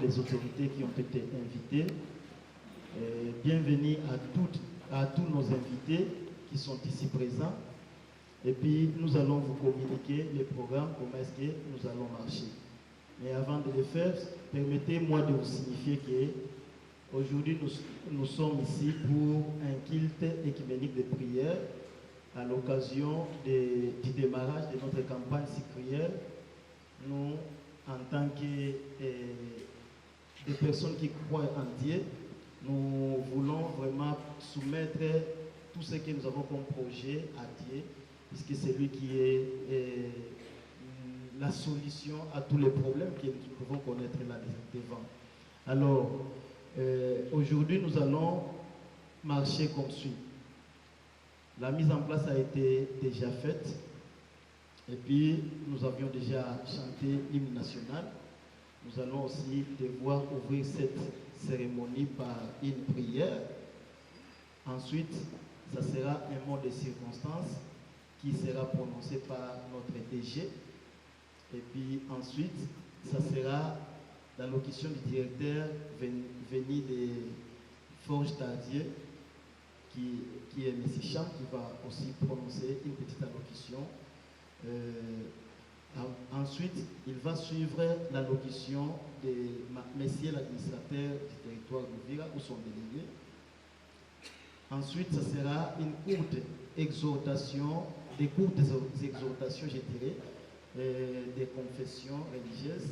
les autorités qui ont été invitées. Bienvenue à tous nos invités qui sont ici présents. Et puis, nous allons vous communiquer les programmes, comment est-ce que nous allons marcher. Mais avant de le faire, permettez-moi de vous signifier que aujourd'hui nous sommes ici pour un culte écuménique de prière à l'occasion du démarrage de notre campagne sucrière. Nous, en tant que des personnes qui croient en Dieu, nous voulons vraiment soumettre tout ce que nous avons comme projet à Dieu, puisque c'est lui qui est la solution à tous les problèmes que nous pouvons connaître là devant. Alors, aujourd'hui, nous allons marcher comme suit. La mise en place a été déjà faite, et puis nous avions déjà chanté l'hymne national. Nous allons aussi devoir ouvrir cette cérémonie par une prière. Ensuite, ça sera un mot de circonstance qui sera prononcé par notre DG. Et puis ensuite, ça sera l'allocution du directeur venu de Forges Tardier, qui est M. Cham, qui va aussi prononcer une petite allocution. Ensuite, il va suivre l'allocution de Messieurs l'administrateur du territoire d'Uvira ou son délégué. Ensuite, ça sera une courte exhortation, des courtes exhortations, je dirais, des confessions religieuses.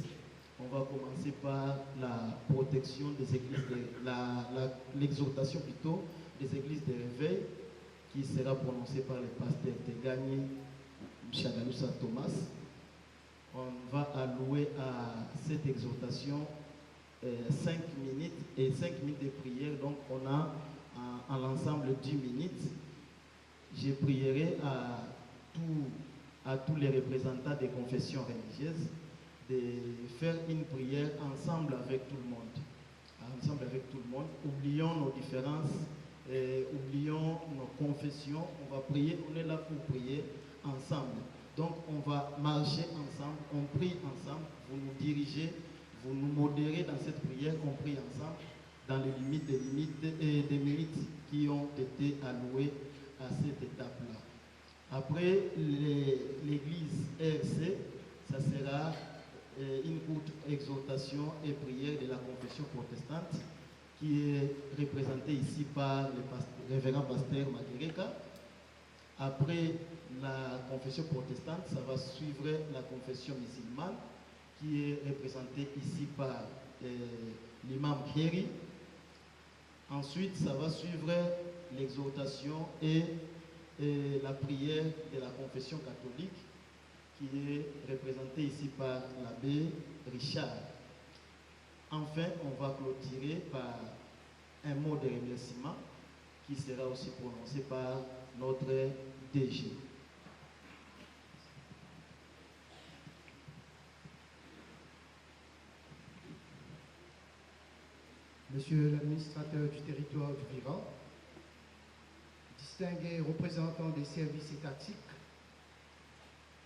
On va commencer par la protection des églises, l'exhortation plutôt des églises de réveil, qui sera prononcée par le pasteur Tegani Mchagalusa Thomas. On va allouer à cette exhortation 5 minutes et 5 minutes de prière. Donc on a en l'ensemble 10 minutes. Je prierai à tous les représentants des confessions religieuses de faire une prière ensemble avec tout le monde. Ensemble avec tout le monde. Oublions nos différences, oublions nos confessions. On va prier, on est là pour prier ensemble. Donc on va marcher ensemble, on prie ensemble, vous nous dirigez, vous nous modérez dans cette prière, on prie ensemble dans les limites des minutes qui ont été allouées à cette étape-là. Après l'église RC, ça sera une courte exhortation et prière de la confession protestante qui est représentée ici par le révérend pasteur Magereka. Après la confession protestante, ça va suivre la confession musulmane qui est représentée ici par l'imam Kheri. Ensuite, ça va suivre l'exhortation et la prière de la confession catholique qui est représentée ici par l'abbé Richard. Enfin, on va clôturer par un mot de remerciement qui sera aussi prononcé par notre DG. Monsieur l'administrateur du territoire d'Uvira, distingués représentants des services étatiques,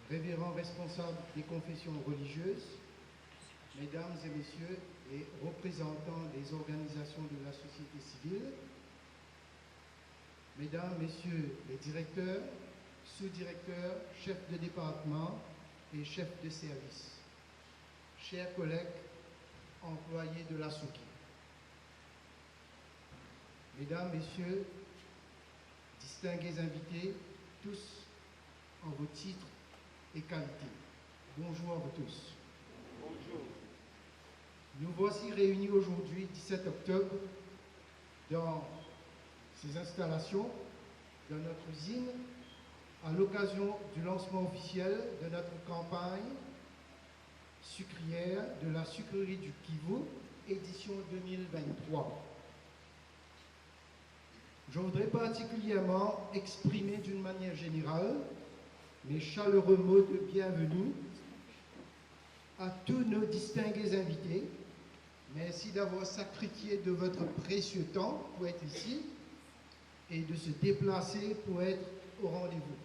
révérends responsables des confessions religieuses, mesdames et messieurs les représentants des organisations de la société civile, mesdames, messieurs les directeurs, sous-directeurs, chefs de département et chefs de service, chers collègues, employés de la SOUKI, mesdames, messieurs, distingués invités, tous en vos titres et qualités. Bonjour à vous tous. Bonjour. Nous voici réunis aujourd'hui, 17 octobre, dans ces installations, dans notre usine, à l'occasion du lancement officiel de notre campagne sucrière de la sucrerie du Kivu, édition 2023. Je voudrais particulièrement exprimer d'une manière générale mes chaleureux mots de bienvenue à tous nos distingués invités. Merci d'avoir sacrifié de votre précieux temps pour être ici et de se déplacer pour être au rendez-vous.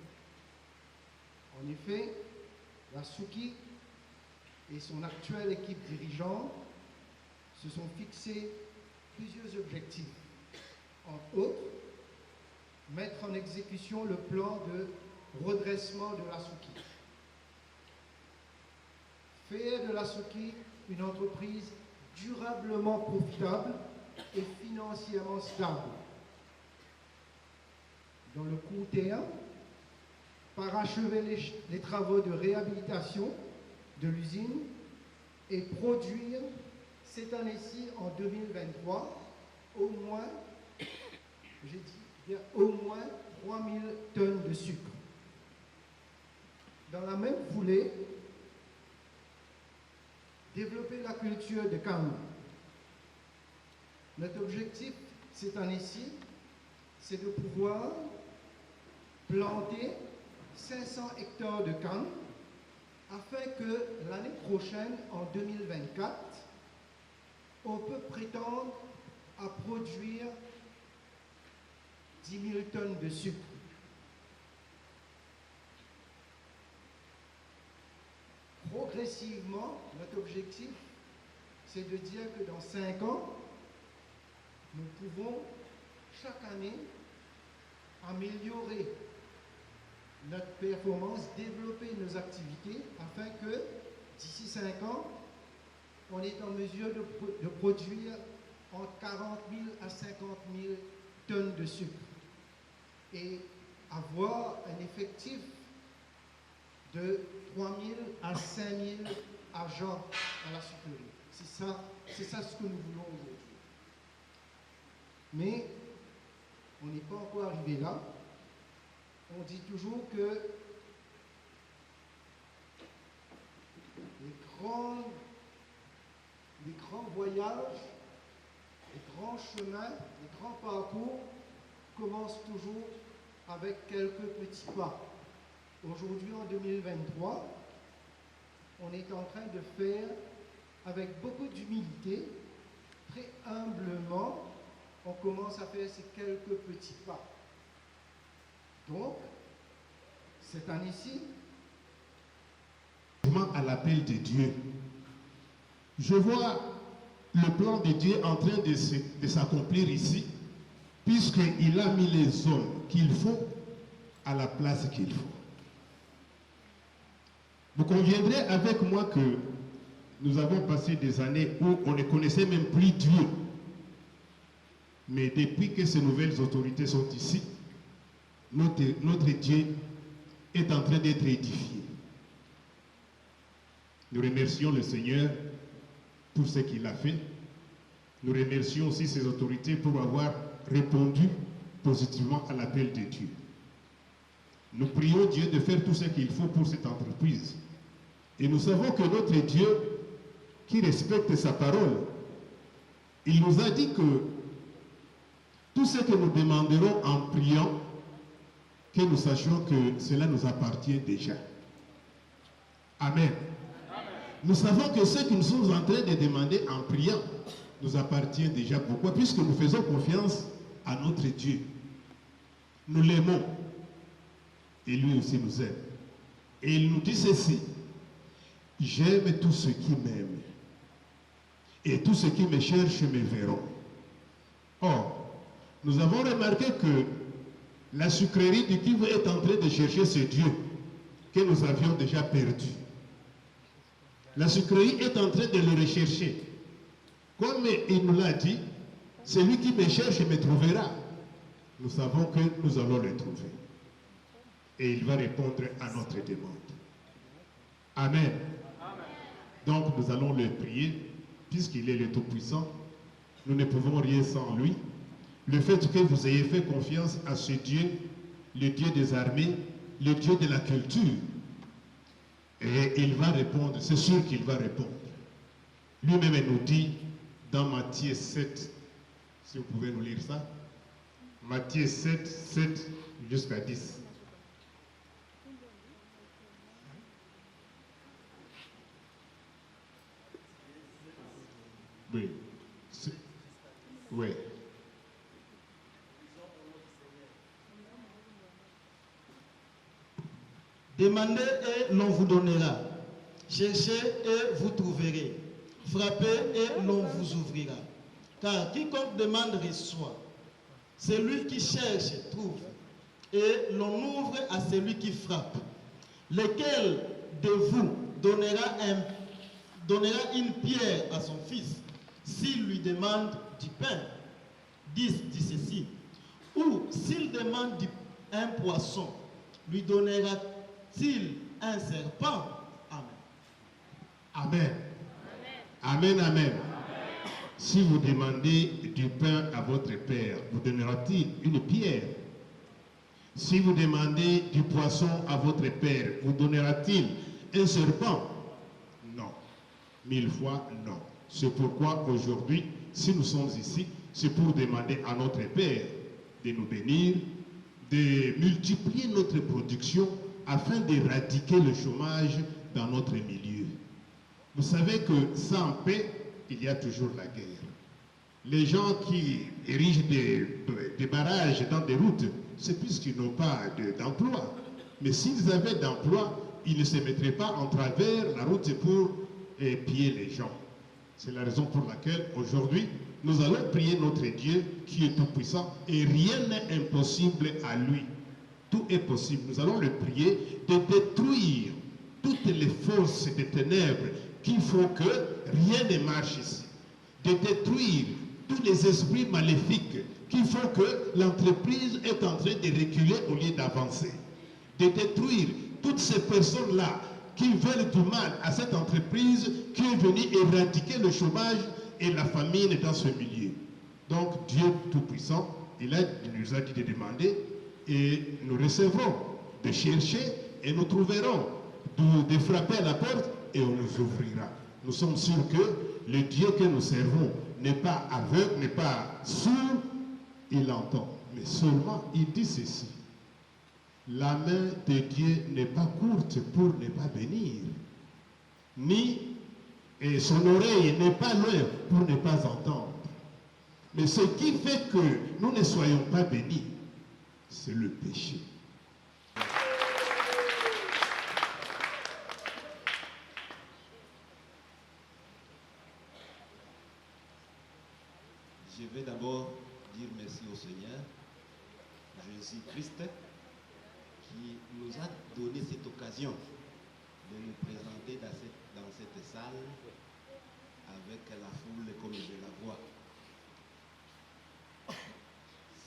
En effet, la SOUKI et son actuelle équipe dirigeante se sont fixés plusieurs objectifs. Entre autres, mettre en exécution le plan de redressement de l'Asuki. Faire de l'Asuki une entreprise durablement profitable et financièrement stable. Dans le court terme, parachever les travaux de réhabilitation de l'usine et produire cette année-ci, en 2023, au moins, j'ai dit bien au moins 3000 tonnes de sucre. Dans la même foulée, développer la culture de canne. Notre objectif cette année-ci, c'est de pouvoir planter 500 hectares de canne afin que l'année prochaine, en 2024, on peut prétendre à produire 10 000 tonnes de sucre. Progressivement, notre objectif, c'est de dire que dans 5 ans, nous pouvons chaque année améliorer notre performance, développer nos activités afin que d'ici 5 ans, on est en mesure de produire entre 40 000 à 50 000 tonnes de sucre et avoir un effectif de 3 000 à 5 000 agents à la sucrerie. C'est ça ce que nous voulons aujourd'hui. Mais on n'est pas encore arrivé là. On dit toujours que les grands voyages, les grands chemins, les grands parcours commencent toujours avec quelques petits pas. Aujourd'hui, en 2023, on est en train de faire, avec beaucoup d'humilité, très humblement, on commence à faire ces quelques petits pas. Donc, cette année-ci, à l'appel de Dieu, je vois le plan de Dieu en train de s'accomplir ici, puisqu'il a mis les hommes qu'il faut à la place qu'il faut. Vous conviendrez avec moi que nous avons passé des années où on ne connaissait même plus Dieu. Mais depuis que ces nouvelles autorités sont ici, notre Dieu est en train d'être édifié. Nous remercions le Seigneur pour ce qu'il a fait. Nous remercions aussi ces autorités pour avoir répondu positivement à l'appel de Dieu. Nous prions Dieu de faire tout ce qu'il faut pour cette entreprise. Et nous savons que notre Dieu, qui respecte sa parole, il nous a dit que tout ce que nous demanderons en priant, que nous sachions que cela nous appartient déjà. Amen. Nous savons que ce que nous sommes en train de demander en priant nous appartient déjà. Pourquoi? Puisque nous faisons confiance à notre Dieu. Nous l'aimons. Et lui aussi nous aime. Et il nous dit ceci: j'aime tous ceux qui m'aiment. Et tous ceux qui me cherchent me verront. Or, nous avons remarqué que la sucrerie du Kivu est en train de chercher ce Dieu que nous avions déjà perdu. La sucrerie est en train de le rechercher. Comme il nous l'a dit, celui qui me cherche me trouvera. Nous savons que nous allons le trouver. Et il va répondre à notre demande. Amen. Donc nous allons le prier, puisqu'il est le Tout-Puissant. Nous ne pouvons rien sans lui. Le fait que vous ayez fait confiance à ce Dieu, le Dieu des armées, le Dieu de la culture, et il va répondre, c'est sûr qu'il va répondre. Lui-même nous dit dans Matthieu 7, si vous pouvez nous lire ça, Matthieu 7, 7 jusqu'à 10. Oui. Oui. Demandez et l'on vous donnera. Cherchez et vous trouverez. Frappez et l'on vous ouvrira. Car quiconque demande reçoit. Celui qui cherche trouve. Et l'on ouvre à celui qui frappe. Lequel de vous donnera une pierre à son fils s'il lui demande du pain? Dit ceci. Ou s'il demande un poisson, lui donnera-t-il un serpent? Amen. Amen, amen. Si vous demandez du pain à votre père, vous donnera-t-il une pierre? Si vous demandez du poisson à votre père, vous donnera-t-il un serpent? Non. 1000 fois non. C'est pourquoi aujourd'hui, si nous sommes ici, c'est pour demander à notre Père de nous bénir, de multiplier notre production afin d'éradiquer le chômage dans notre milieu. Vous savez que sans paix, il y a toujours la guerre. Les gens qui érigent des barrages dans des routes, c'est puisqu'ils n'ont pas d'emploi. Mais s'ils avaient d'emploi, ils ne se mettraient pas en travers la route pour piller les gens. C'est la raison pour laquelle aujourd'hui, nous allons prier notre Dieu qui est tout-puissant et rien n'est impossible à lui. Tout est possible. Nous allons le prier de détruire toutes les forces des ténèbres qui font que rien ne marche ici. De détruire tous les esprits maléfiques qui font que l'entreprise est en train de reculer au lieu d'avancer. De détruire toutes ces personnes-là qui veulent du mal à cette entreprise qui est venue éradiquer le chômage et la famine dans ce milieu. Donc Dieu Tout-Puissant, il nous a dit de demander et nous recevrons, de chercher et nous trouverons, de frapper à la porte et on nous ouvrira. Nous sommes sûrs que le Dieu que nous servons n'est pas aveugle, n'est pas sourd, il entend. Mais seulement il dit ceci. La main de Dieu n'est pas courte pour ne pas bénir, ni et son oreille n'est pas loin pour ne pas entendre. Mais ce qui fait que nous ne soyons pas bénis, c'est le péché. Je vais d'abord dire merci au Seigneur, Jésus-Christ, qui nous a donné cette occasion de nous présenter dans cette salle avec la foule comme je la vois.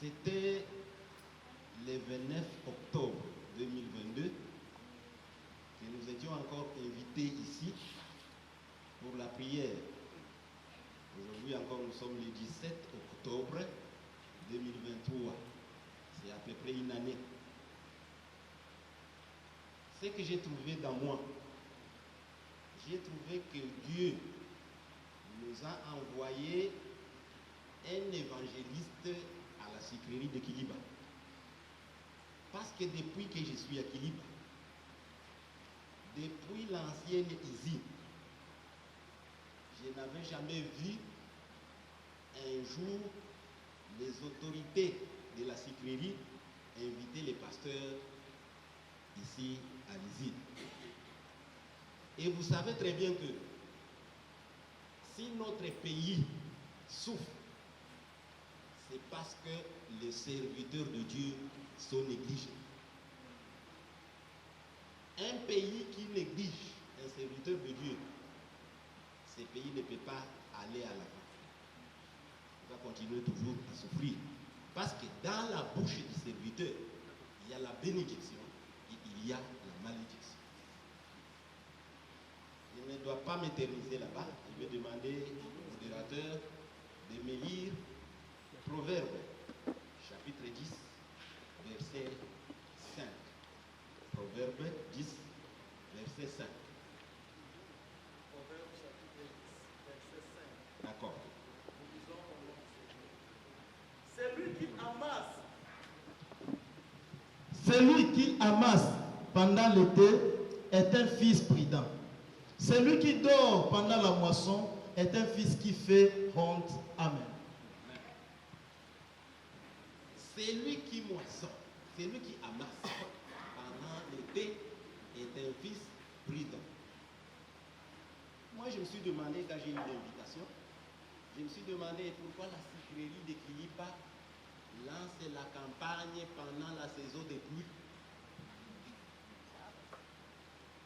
C'était le 29 octobre 2022 que nous étions encore invités ici pour la prière. Aujourd'hui encore, nous sommes le 17 octobre 2023. C'est à peu près une année. Ce que j'ai trouvé dans moi, j'ai trouvé que Dieu nous a envoyé un évangéliste à la sucrerie de Kiliba. Parce que depuis que je suis à Kiliba, depuis l'ancienne usine, je n'avais jamais vu un jour les autorités de la sucrerie inviter les pasteurs ici à l'usine. Et vous savez très bien que si notre pays souffre, c'est parce que les serviteurs de Dieu sont négligés. Un pays qui néglige un serviteur de Dieu, ce pays ne peut pas aller à l'avant. Il va continuer toujours à souffrir. Parce que dans la bouche du serviteur, il y a la bénédiction et il y a la malédiction. Je ne dois pas m'éterniser là-bas. Je vais demander au modérateur de me lire Proverbe, chapitre 10, verset 5. Proverbe 10, verset 5. Proverbe chapitre 10, verset 5. D'accord. Nous lisons au nom de Celui qui amasse. Celui qui amasse pendant l'été est un fils prudent. Celui qui dort pendant la moisson est un fils qui fait honte. Amen. Celui qui moissonne, celui qui amasse pendant l'été est un fils prudent. Moi, je me suis demandé, quand j'ai eu l'invitation, je me suis demandé pourquoi la sucrerie de Kilipa lance la campagne pendant la saison des pluies.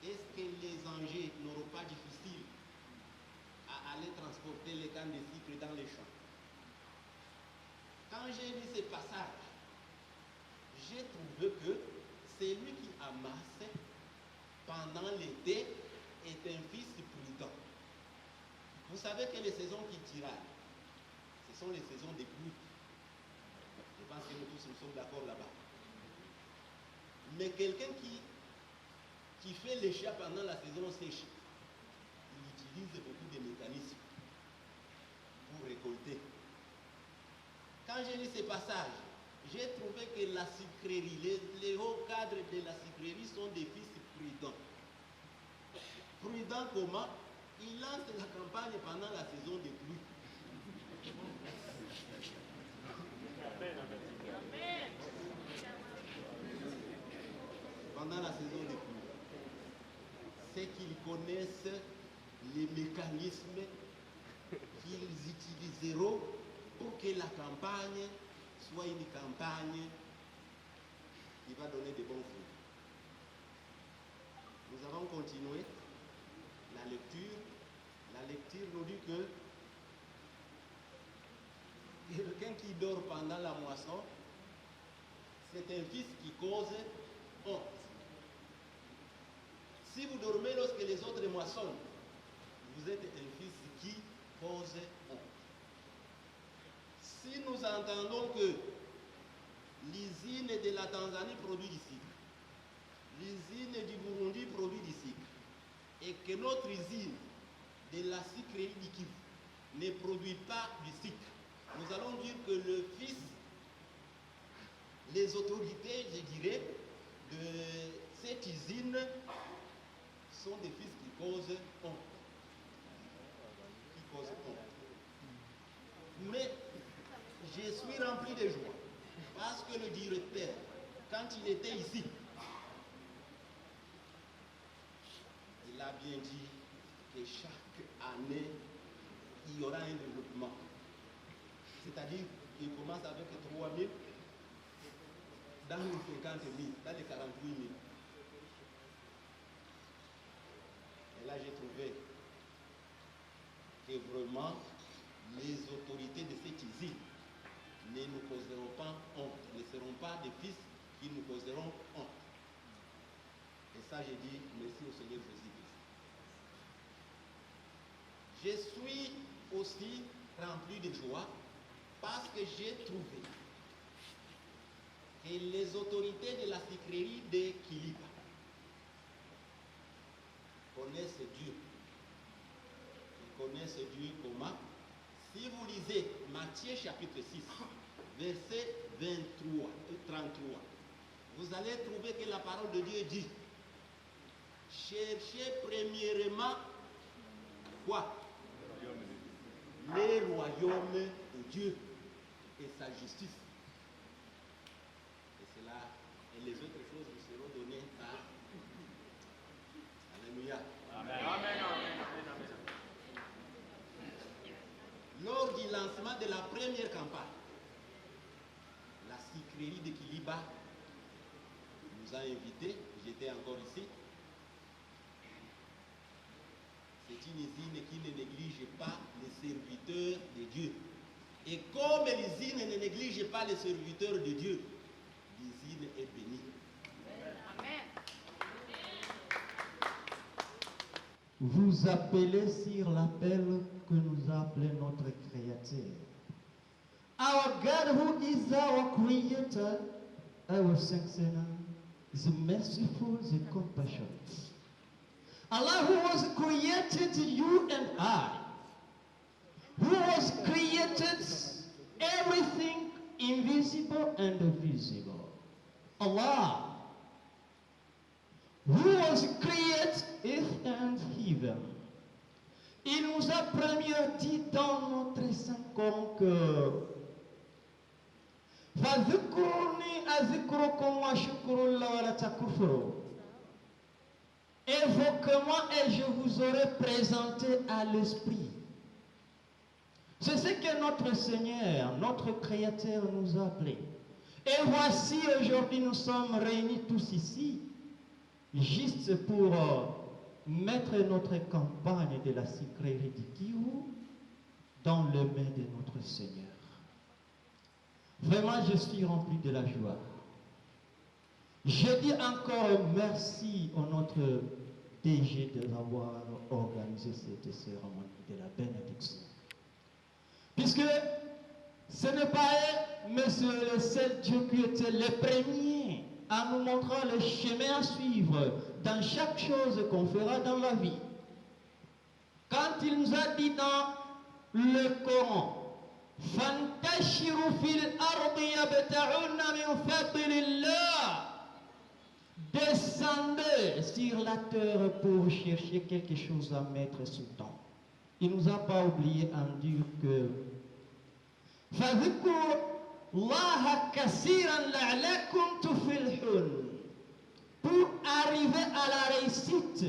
Est-ce que les Angers n'auront pas difficile à aller transporter les cannes de sucre dans les champs? Quand j'ai lu ces passages, j'ai trouvé que celui qui amasse pendant l'été est un fils prudent. Vous savez que les saisons qui tiraillent, ce sont les saisons des pluies. Je pense que nous tous nous sommes d'accord là-bas. Mais quelqu'un qui fait les chats pendant la saison sèche, il utilise beaucoup de mécanismes pour récolter. Quand j'ai lu ces passages, j'ai trouvé que la sucrerie, les hauts cadres de la sucrerie sont des fils prudents. Prudents comment? Ils lancent la campagne pendant la saison des pluies. Pendant la saison des pluies. C'est qu'ils connaissent les mécanismes qu'ils utiliseront pour que la campagne soit une campagne qui va donner de bons fruits. Nous avons continué la lecture. La lecture nous dit que quelqu'un qui dort pendant la moisson, c'est un fils qui cause honte. Si vous dormez lorsque les autres moissonnent, vous êtes un fils qui cause honte. Si nous entendons que l'usine de la Tanzanie produit du sucre, l'usine du Burundi produit du sucre, et que notre usine de la sucrerie du Kivu ne produit pas du sucre, nous allons dire que le fils, les autorités, je dirais, de cette usine sont des fils qui causent honte. Qui causent honte. Mais je suis rempli de joie parce que le directeur, quand il était ici, il a bien dit que chaque année, il y aura un développement. C'est-à-dire qu'il commence avec 3 000, dans les 50 000, dans les 48 000. Et là, j'ai trouvé que vraiment, les autorités de cette usine ne nous causeront pas honte, ne seront pas des fils qui nous causeront honte. Et ça, j'ai dit merci au Seigneur Jésus-Christ. Je suis aussi rempli de joie parce que j'ai trouvé que les autorités de la sucrerie de Kilipa connaissent Dieu. Ils connaissent Dieu comment? Si vous lisez Matthieu chapitre 6, verset 33, vous allez trouver que la parole de Dieu dit: cherchez premièrement quoi? Le royaume de Dieu et sa justice. Et cela, et les autres choses vous seront données par. Alléluia. Amen. Amen. Amen. Lors du lancement de la première campagne, la sucrerie de Kiliba nous a invités, j'étais encore ici. C'est une usine qui ne néglige pas les serviteurs de Dieu. Et comme l'usine ne néglige pas les serviteurs de Dieu, l'usine est bénie. Amen. Vous appelez sur l'appel que nous a appelé notre Créateur. Our God who is our Creator, our Sustainer, is merciful and compassionate. Allah who has created you and I, who has created everything invisible and visible. Allah who has created earth and heaven. Il nous a premièrement dit dans notre Saint cœur: فَذِكْرُنِي أَذِكْرُكُمْ وَاشْكُرُوا اللَّهَ وَلَا تَكْفُرُوا. Évoquez-moi et je vous aurai présenté à l'Esprit. C'est ce que notre Seigneur, notre Créateur nous a appelé. Et voici aujourd'hui nous sommes réunis tous ici, juste pour mettre notre campagne de la Sicrerie du Kivu dans les mains de notre Seigneur. Vraiment, je suis rempli de la joie. Je dis encore merci à notre DG d'avoir organisé cette cérémonie de la bénédiction. Puisque ce n'est pas Monsieur le seul Dieu qui était le premier à nous montrer le chemin à suivre dans chaque chose qu'on fera dans la vie. Quand il nous a dit dans le Coran, فَانْتَشِرُوا فِي الْأَرْضِ يَبْتَغُونَ مِنْ فَضْلِ اللَّهِ. Descendez sur la terre pour chercher quelque chose à mettre sous temps. Il ne nous a pas oublié en dire que فَذِكُرُوا اللَّهَ كَثِيرًا لَعْلَكُمْ تُفْلِحُونَ. Pour arriver à la réussite,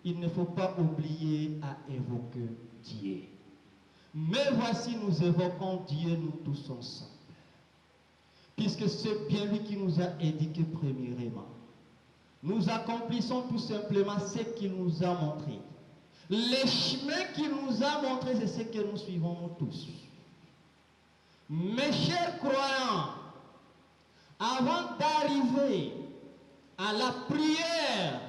il ne faut pas oublier à évoquer Dieu. Mais voici, nous évoquons Dieu, nous tous ensemble. Puisque c'est bien lui qui nous a éduqués premièrement. Nous accomplissons tout simplement ce qu'il nous a montré. Les chemins qu'il nous a montré, c'est ce que nous suivons nous tous. Mes chers croyants, avant d'arriver à la prière,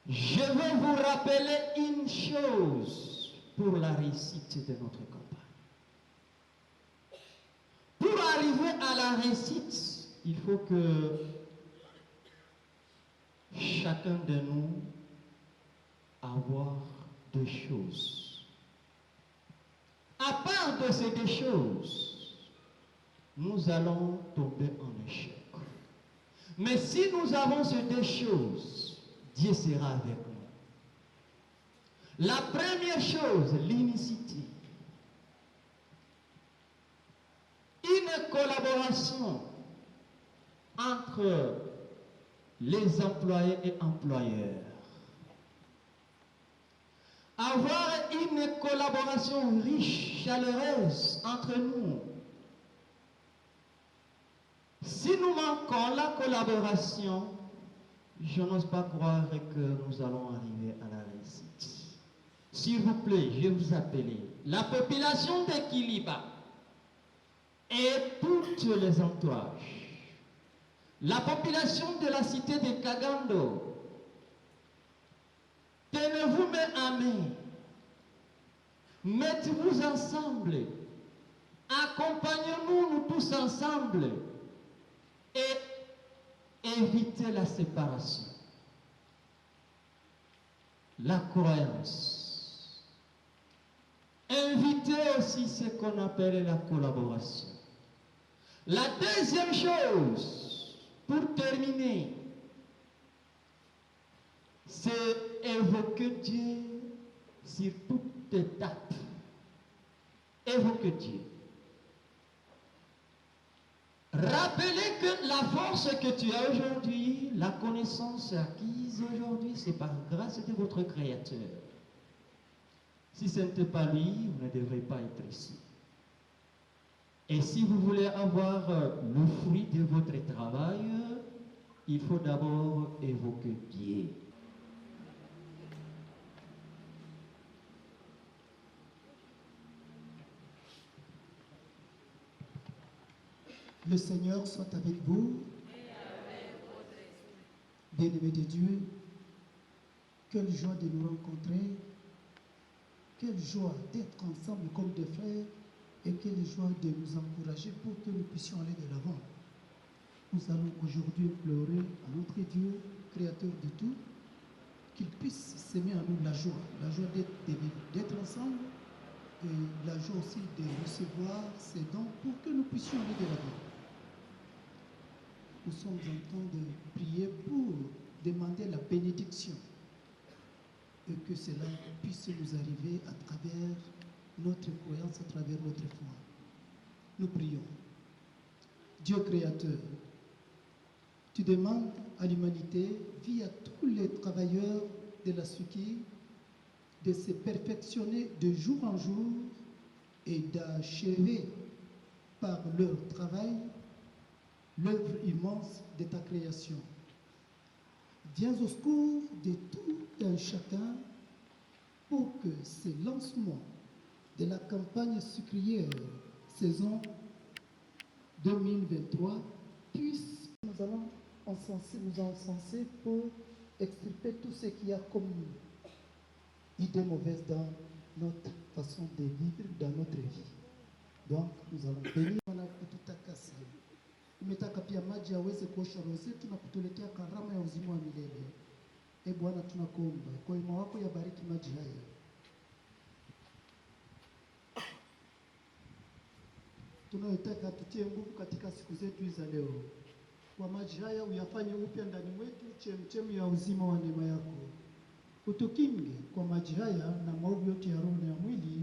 je vais vous rappeler une chose pour la réussite de notre campagne. Pour arriver à la réussite, il faut que chacun de nous avoir deux choses. À part de ces deux choses, nous allons tomber en échec. Mais si nous avons ces deux choses, Dieu sera avec nous. La première chose, l'unicité. Une collaboration entre les employés et employeurs. Avoir une collaboration riche, chaleureuse entre nous. Si nous manquons la collaboration, je n'ose pas croire que nous allons arriver à la réussite. S'il vous plaît, je vous appelle la population de Kiliba et toutes les entourages, la population de la cité de Kagando, tenez-vous main à main, mettez-vous ensemble, accompagnons-nous nous tous ensemble et évitez la séparation, la croyance. Invitez aussi ce qu'on appelle la collaboration. La deuxième chose, pour terminer, c'est évoquer Dieu sur toute étape. Évoquer Dieu. Rappelez que la force que tu as aujourd'hui, la connaissance acquise aujourd'hui, c'est par grâce de votre Créateur. Si ce n'était pas lui, vous ne devrez pas être ici. Et si vous voulez avoir le fruit de votre travail, il faut d'abord évoquer Dieu. Le Seigneur soit avec vous. Bien-aimés de Dieu, quelle joie de nous rencontrer. Quelle joie d'être ensemble comme des frères et quelle joie de nous encourager pour que nous puissions aller de l'avant. Nous allons aujourd'hui implorer à notre Dieu, Créateur de tout, qu'il puisse s'aimer en nous la joie d'être ensemble et la joie aussi de recevoir ses dons pour que nous puissions aller de l'avant. Nous sommes en train de prier pour demander la bénédiction et que cela puisse nous arriver à travers notre croyance, à travers notre foi. Nous prions. Dieu créateur, Tu demandes à l'humanité, via tous les travailleurs de la Suki, de se perfectionner de jour en jour et d'achever par leur travail l'œuvre immense de ta création. Viens au secours de tout un chacun pour que ce lancement de la campagne sucrière saison 2023 puisse... Nous allons nous encenser pour extirper tout ce qu'il y a comme idée mauvaise dans notre façon de vivre, dans notre vie. Donc, nous allons bénir na kututakasa. Umetaka pia maji yaweze kuosha roho zetu na kutuletea karama ya uzima wa milele. E Bwana, tunakuomba kwa wema wako yabariki maji haya. Tunayotaka tutie nguvu katika siku zetu hizi za leo. Kwa maji haya uyafanye upya ndani mwetu chemchemi ya uzima wa neema yako. Utukinge kwa maji haya na maovu yote ya roho na ya mwili,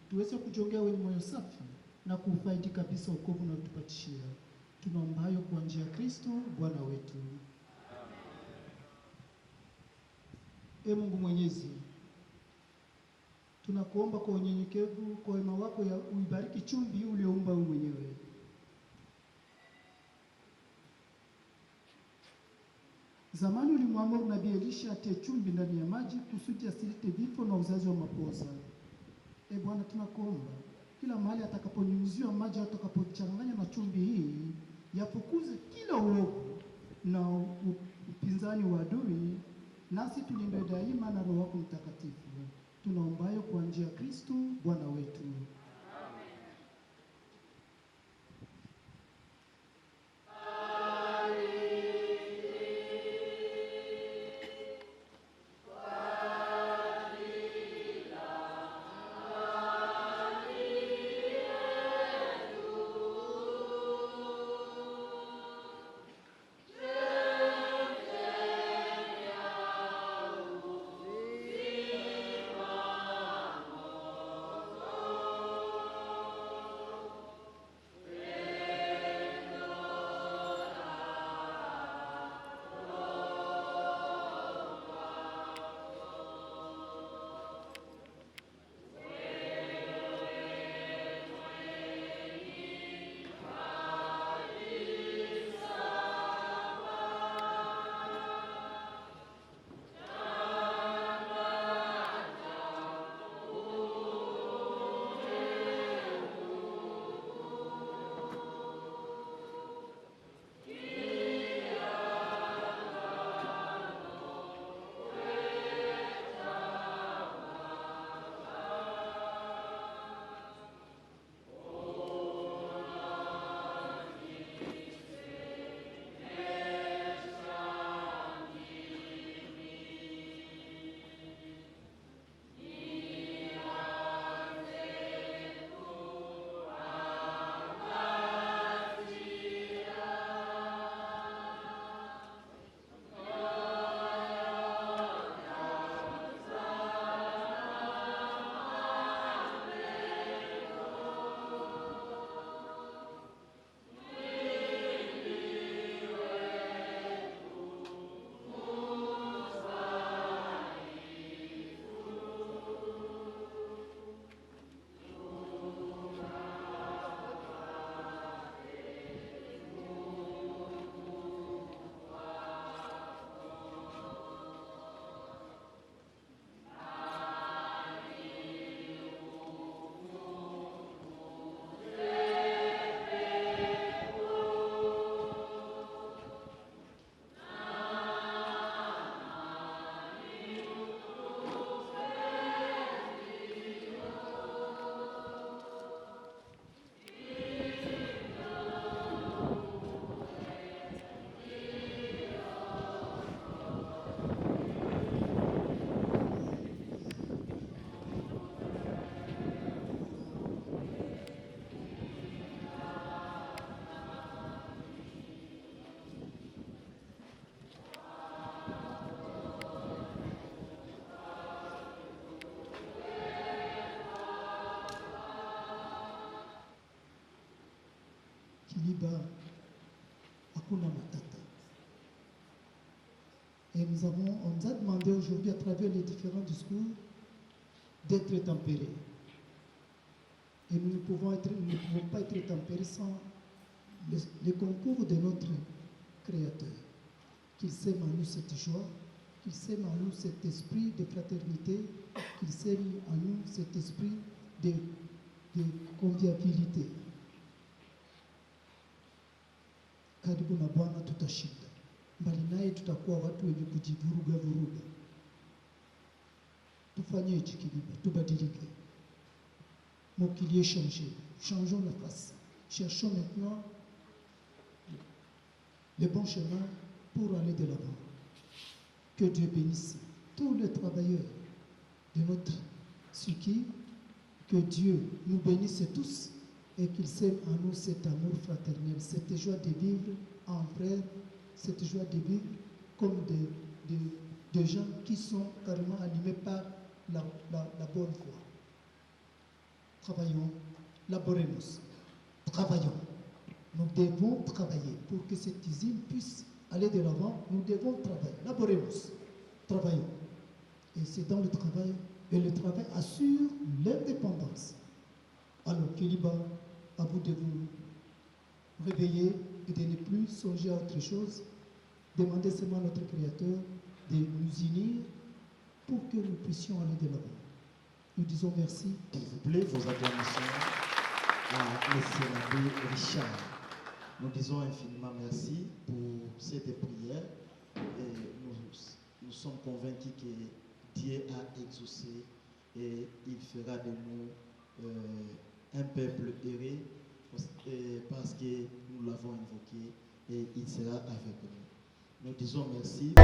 tuweze kujongea wenye moyo safi na kufaidi kabisa wokovu na kutupatishia. Tunaomba hayo kwa njia ya Kristo Bwana wetu. Ee Mungu Mwenyezi, tunakuomba kwa unyenyekevu, kwa wema wako ya uibariki chumvi ulioumba wewe mwenyewe. Zamani ulimwamuru Nabii Elisha atie chumvi ndani ya maji kusudi asilete vifo na uzazi wa mapoza. Ee Bwana, tunakuomba kila mahali atakaponyunyiziwa maji, atakapochanganya na chumvi hii, yafukuze kila uovu na upinzani wa adui, nasi tulindwe daima na Roho wako Mtakatifu. Tunaombayo kwa njia ya Kristo Bwana wetu. Kiliba hakuna matata. Et on nous a demandé aujourd'hui, à travers les différents discours, d'être tempérés. Et nous ne pouvons pas être tempérés sans le concours de notre Créateur. Qu'il sème en nous cette joie, qu'il sème en nous cet esprit de fraternité, qu'il sème en nous cet esprit de convivialité. Karibu na Bwana tutashinda. Mbali naye tutakuwa watu wenye kujivuruga vuruga. Tufanye équilibre, tubadilike. Mon qu'il y ait changé. Changeons la face. Cherchons maintenant le bon chemin pour aller de l'avant. Que Dieu bénisse tous les travailleurs de notre Suki. Que Dieu nous bénisse tous et qu'il sème en nous cet amour fraternel, cette joie de vivre en frère, cette joie de vivre comme des gens qui sont carrément animés par la bonne foi. Travaillons, laboremos, travaillons. Nous devons travailler pour que cette usine puisse aller de l'avant. Nous devons travailler, laboremos, travaillons. Et c'est dans le travail, et le travail assure l'indépendance. Alors, Kéliba, à vous de vous réveiller et de ne plus songer à autre chose. Demandez seulement à notre Créateur de nous unir pour que nous puissions aller de l'avant. Nous disons merci. S'il vous plaît, vos acclamations à M. l'abbé Richard. Nous disons infiniment merci pour cette prière. Et nous sommes convaincus que Dieu a exaucé et il fera de nous un peuple heureux parce que nous l'avons invoqué et il sera avec nous. Nous disons merci.